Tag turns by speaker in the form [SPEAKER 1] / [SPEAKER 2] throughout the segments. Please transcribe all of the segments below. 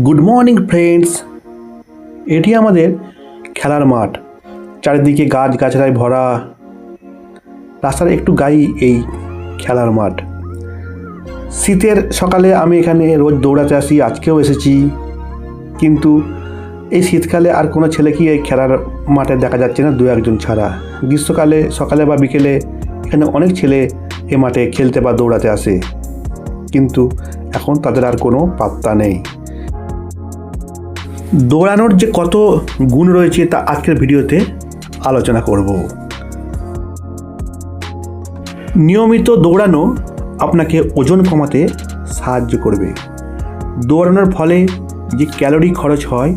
[SPEAKER 1] Good morning friends. এটি আমাদের খেলার মাঠ, চারিদিকে গাছগাছড়ায় ভরা, রাস্তার একটু গায়ে এই খেলার মাঠ। শীতের সকালে আমি এখানে রোজ দৌড়াতে আসি, আজকেও এসেছি, কিন্তু এই শীতকালে আর কোনো ছেলেকে এই খেলার মাঠে দেখা যাচ্ছে না, দু একজন ছাড়া। গ্রীষ্মকালে সকালে বা বিকেলে এখানে অনেক ছেলে এ মাঠে খেলতে বা দৌড়াতে আসে, কিন্তু এখন তাদের আর কোনো পাত্তা নেই। দৌড়ানোর যে কত গুণ রয়েছে তা আজকের ভিডিওতে আলোচনা করব। নিয়মিত দৌড়ানো আপনাকে ওজন কমাতে সাহায্য করবে। দৌড়ানোর ফলে যে ক্যালোরি খরচ হয়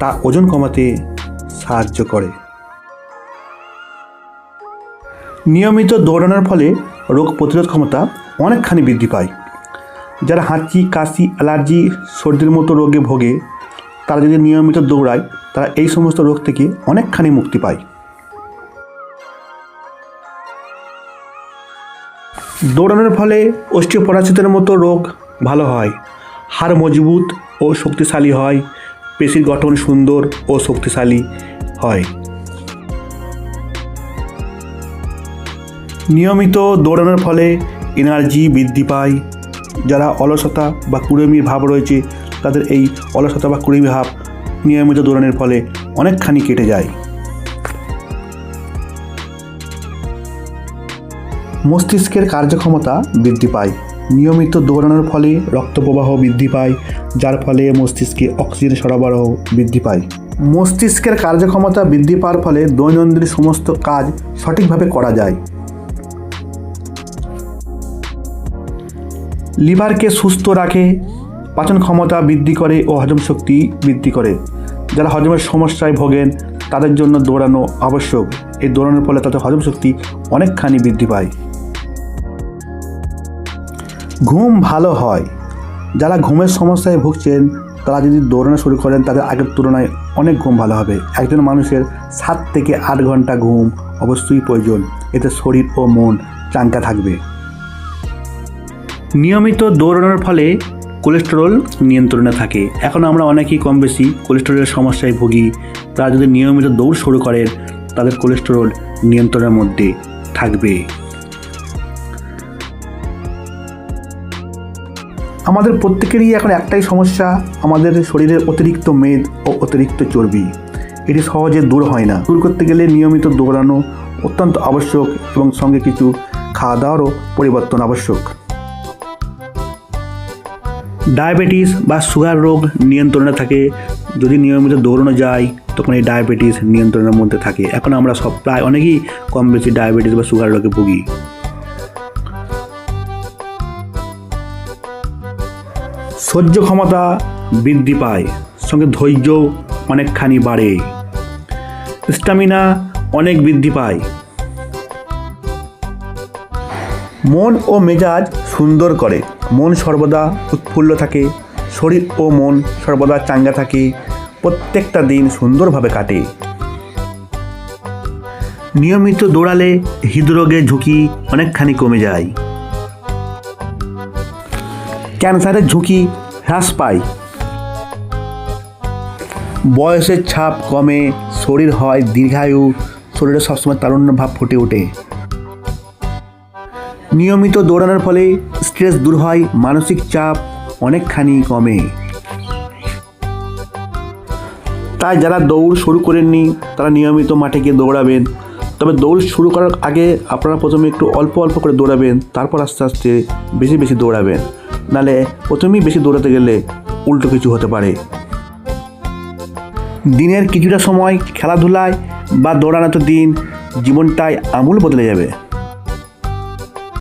[SPEAKER 1] তা ওজন কমাতে সাহায্য করে। নিয়মিত দৌড়ানোর ফলে রোগ প্রতিরোধ ক্ষমতা অনেকখানি বৃদ্ধি পায়। যারা হাঁচি, কাশি, অ্যালার্জি, সর্দির মতো রোগে ভোগে, তারা যদি নিয়মিত দৌড়ায় তারা এই সমস্ত রোগ থেকে অনেকখানি মুক্তি পায়। দৌড়ানোর ফলে অস্টিওপোরোসিসের মতো রোগ ভালো হয়, হাড় মজবুত ও শক্তিশালী হয়, পেশির গঠন সুন্দর ও শক্তিশালী হয়। নিয়মিত দৌড়ানোর ফলে এনার্জি বৃদ্ধি পায়। যারা অলসতা বা কুড়েমির ভাব রয়েছে তাদের এই অলসতা বা কুড়েমি ভাব নিয়মিত দৌড়ানোর ফলে অনেকখানি কেটে যায়। মস্তিষ্কের কার্যক্ষমতা বৃদ্ধি পায়। নিয়মিত দৌড়ানোর ফলে রক্ত প্রবাহ বৃদ্ধি পায়, যার ফলে মস্তিষ্কে অক্সিজেন সরবরাহ বৃদ্ধি পায়। মস্তিষ্কের কার্যক্ষমতা বৃদ্ধি পাওয়ার ফলে দৈনন্দিন সমস্ত কাজ সঠিকভাবে করা যায়। লিভারকে সুস্থ রাখে, পাচন ক্ষমতা বৃদ্ধি করে ও হজম শক্তি বৃদ্ধি করে। যারা হজমের সমস্যায় ভোগেন তাদের জন্য দৌড়ানো আবশ্যক। এই দৌড়ানোর ফলে তাদের হজম শক্তি অনেকখানি বৃদ্ধি পায়। ঘুম ভালো হয়। যারা ঘুমের সমস্যায় ভুগছেন তারা যদি দৌড়ানো শুরু করেন তাদের আগের তুলনায় অনেক ঘুম ভালো হবে। একজন মানুষের 7 থেকে 8 ঘন্টা ঘুম অবশ্যই প্রয়োজন, এতে শরীর ও মন চাঙ্গা থাকবে। নিয়মিত দৌড়ানোর ফলে কোলেস্টেরল নিয়ন্ত্রণে থাকে। এখন আমরা অনেকেই কম বেশি কোলেস্টেরলের সমস্যায় ভুগি, তারা যদি নিয়মিত দৌড় শুরু করেন তাদের কোলেস্টেরল নিয়ন্ত্রণের মধ্যে থাকবে। আমাদের প্রত্যেকেরই এখন একটাই সমস্যা, আমাদের শরীরের অতিরিক্ত মেদ ও অতিরিক্ত চর্বি। এটি সহজে দূর হয় না। দূর করতে গেলে নিয়মিত দৌড়ানো অত্যন্ত আবশ্যক এবং সঙ্গে কিছু খাওয়া দাওয়ারও পরিবর্তন আবশ্যক। ডায়াবেটিস বা সুগার রোগ নিয়ন্ত্রণে থাকে। যদি নিয়মিত দৌড়ানো যায় তখন এই ডায়াবেটিস নিয়ন্ত্রণের মধ্যে থাকে। এখন আমরা সব প্রায় অনেকেই কম বেশি ডায়াবেটিস বা সুগার রোগে ভুগি। সহ্য ক্ষমতা বৃদ্ধি পায়, সঙ্গে ধৈর্য অনেকখানি বাড়ে। স্ট্যামিনা অনেক বৃদ্ধি পায়। মন ও মেজাজ সুন্দর করে। মন সর্বদা উৎফুল্ল থাকে, শরীর ও মন সর্বদা চাঙ্গা থাকে, প্রত্যেকটা দিন সুন্দরভাবে কাটে। নিয়মিত দৌড়ালে হৃদরোগের ঝুঁকি অনেকখানি কমে যায়। ক্যান্সারের ঝুঁকি হ্রাস পায়। বয়সের ছাপ কমে, শরীর হয় দীর্ঘায়ু, শরীরে সবসময় তারুণ্য ভাব ফুটে ওঠে। নিয়মিত দৌড়ানোর ফলে স্ট্রেস দূর হয়, মানসিক চাপ অনেকখানি কমে। তাই যারা দৌড় শুরু করেননি তারা নিয়মিত মাঠে গিয়ে দৌড়াবেন। তবে দৌড় শুরু করার আগে আপনারা প্রথমে একটু অল্প অল্প করে দৌড়াবেন, তারপর আস্তে আস্তে বেশি বেশি দৌড়াবেন, নাহলে প্রথমেই বেশি দৌড়াতে গেলে উল্টো কিছু হতে পারে। দিনের কিছুটা সময় খেলাধুলায় বা দৌড়ানোতে দিন, জীবনটাই আমূল বদলে যাবে।